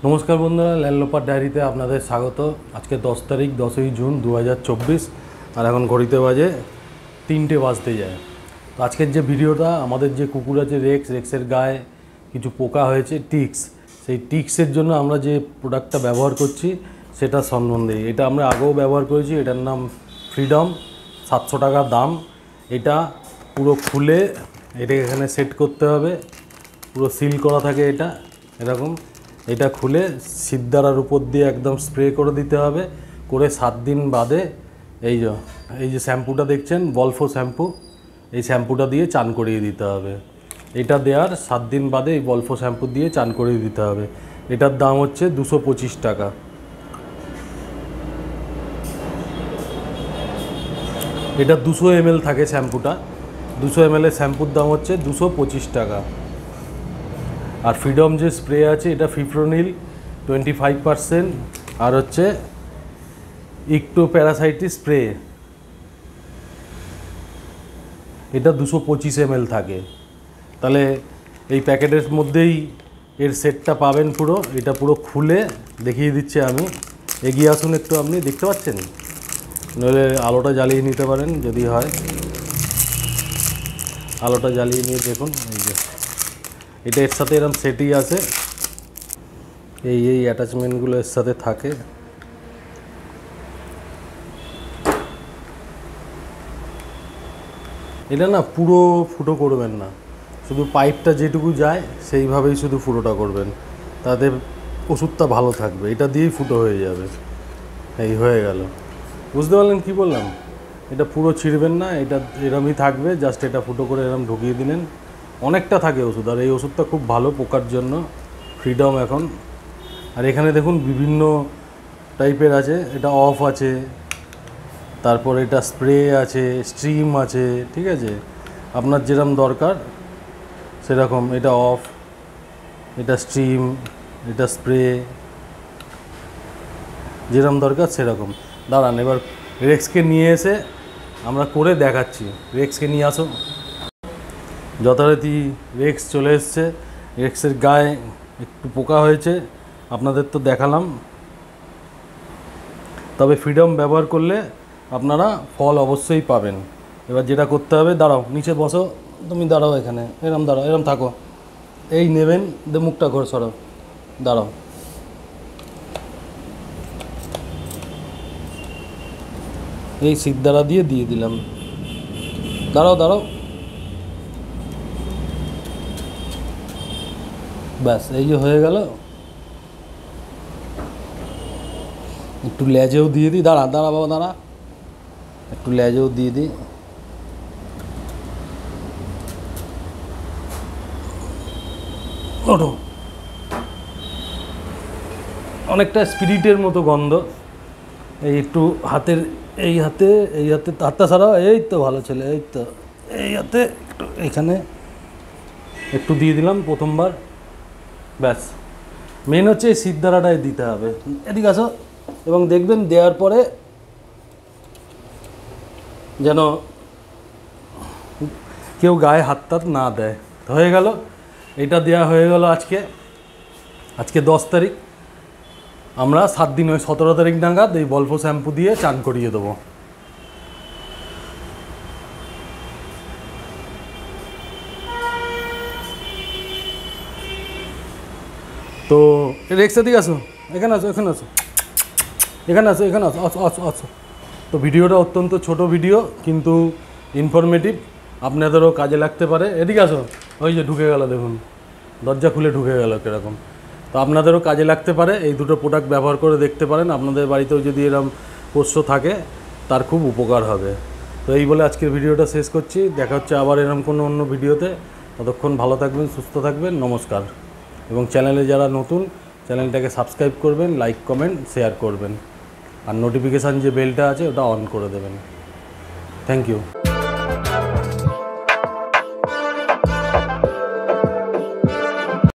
नमस्कार बंधुरा लैंडलोपार डायरीते आपनादेर स्वागत। आज के 10 तारीख 10 जून 2024 और एखन घड़ीते बाजे 3टे बाजते जाए। तो आज के जो भिडियोटा आमादेर जे कुकुर आछे रेक्सर गाये किछु पोका हयेछे टिक्स, सेई टिक्सের জন্য আমরা যে প্রোডাক্টটা ব্যবহার করছি সেটা সম্বন্ধে। এটা আমরা আগেও ব্যবহার করেছি। এটার নাম ফ্রিডম, 700 টাকা দাম। এটা পুরো খুলে এটা এখানে সেট করতে হবে, পুরো সিল করা থাকে এটা এরকম। এটা খুলে সিদ্ধারার উপর দিয়ে একদম স্প্রে করে দিতে হবে, করে 7 দিন বাদে এই যে শ্যাম্পুটা দেখছেন বলফো শ্যাম্পু, এই শ্যাম্পুটা দিয়ে চান করিয়ে দিতে হবে। এটা দেওয়ার 7 দিন বাদে এই বলফো শ্যাম্পু দিয়ে চান করিয়ে দিতে হবে। এটার দাম হচ্ছে 225 টাকা। এটা 200 ml থাকে শ্যাম্পুটা, 200 ml এর শ্যাম্পুর দাম হচ্ছে 225 টাকা। আর ফ্রিডম যে স্প্রে আছে এটা ফিপ্রোনিল 25% আর হচ্ছে ইকটোপ্যারাসাইটিস স্প্রে, এটা 225 ml থাকে। তাহলে এই প্যাকেটের মধ্যেই এর সেটটা পাবেন পুরো। এটা পুরো খুলে দেখিয়ে দিচ্ছি আমি। এগিয়ে আসুন একটু, আপনি দেখতে পাচ্ছেন, নইলে আলোটা জ্বালিয়ে নিতে পারেন যদি হয়। আলোটা জ্বালিয়ে নিয়ে দেখুন, এই যে এটা এর সাথে এরকম সেটই আছে, এই অ্যাটাচমেন্টগুলো এর সাথে থাকে। এটা না পুরো ফুটো করবেন না, শুধু পাইপটা যেটুকু যায় সেইভাবেই শুধু ফুটোটা করবেন, তাতে ওষুধটা ভালো থাকবে। এটা দিয়েই ফুটো হয়ে যাবে। এই হয়ে গেল, বুঝতে পারলেন কি বললাম? এটা পুরো ছিঁড়বেন না, এটা এরমই থাকবে, জাস্ট এটা ফুটো করে এরম ঢুকিয়ে দিলেন। অনেকটা থাকে ওষুধ, আর এই ওষুধটা খুব ভালো পোকার জন্য ফ্রিডম এখন। আর এখানে দেখুন বিভিন্ন টাইপের আছে, এটা অফ আছে, তারপর এটা স্প্রে আছে, স্ট্রিম আছে, ঠিক আছে, আপনার যেরকম দরকার সেরকম। এটা অফ, এটা স্ট্রিম, এটা স্প্রে, যেরকম দরকার সেরকম। দাঁড়ান, এবার রেক্সকে নিয়ে এসে আমরা করে দেখাচ্ছি। রেক্সকে নিয়ে আসো। যথারীতি রেক্স চলে এসছে, রেক্সের গায়ে একটু পোকা হয়েছে, আপনাদের তো দেখালাম। তবে ফ্রিডম ব্যবহার করলে আপনারা ফল অবশ্যই পাবেন। এবার যেটা করতে হবে, দাঁড়াও, নিচে বসো, তুমি দাঁড়াও এখানে, এরম দাঁড়াও, এরম থাকো, এই নেবেন, দে মুখটা ঘর সরাও, দাঁড়াও। এই সিদ্ধারা দিয়ে দিলাম, দাঁড়াও দাঁড়াও, ব্যাস এই যে হয়ে গেল। একটু লেজেও দিয়ে দিই, দাঁড়া বাবা দাঁড়া, একটু লেজেও দিয়ে দিই। ওঠো, অনেকটা স্পিরিটের মতো গন্ধ। এই একটু হাতের এই হাতে হাতটা ছাড়াও, এই তো ভালো ছেলে, এই তো এই হাতে একটু এখানে একটু দিয়ে দিলাম প্রথমবার, ব্যাস। মেন হচ্ছে এই সিদ্ধারাটাই দিতে হবে। এদিকে আসো, এবং দেখবেন দেওয়ার পরে যেন কেউ গায়ে হাত টাত না দেয়। হয়ে গেল, এটা দেওয়া হয়ে গেল। আজকে 10 তারিখ, আমরা 7 দিন, ওই 17 তারিখ নাগাদ এই বলফো শ্যাম্পু দিয়ে চান করিয়ে দেবো। তো রেক্সের দিকে আসো, এখানে আসো, এখানে আসো, এখানে আসো, এখানে আসো, আসো আসো আসো। তো ভিডিওটা অত্যন্ত ছোট ভিডিও, কিন্তু ইনফরমেটিভ। আপনাদেরও কাজে লাগতে পারে। এদিকে আসো, ওই যে ঢুকে গেল দেখুন, দরজা খুলে ঢুকে গেল কীরকম। তো আপনাদেরও কাজে লাগতে পারে, এই দুটো প্রোডাক্ট ব্যবহার করে দেখতে পারেন। আপনাদের বাড়িতেও যদি এরকম পোষ্য থাকে তার খুব উপকার হবে। তো এই বলে আজকের ভিডিওটা শেষ করছি। দেখা হচ্ছে আবার এরকম কোনো অন্য ভিডিওতে। ততক্ষণ ভালো থাকবেন, সুস্থ থাকবেন, নমস্কার। এবং চ্যানেলে যারা নতুন, চ্যানেলটাকে সাবস্ক্রাইব করবেন, লাইক কমেন্ট শেয়ার করবেন, আর নোটিফিকেশান যে বেলটা আছে ওটা অন করে দেবেন। Thank you.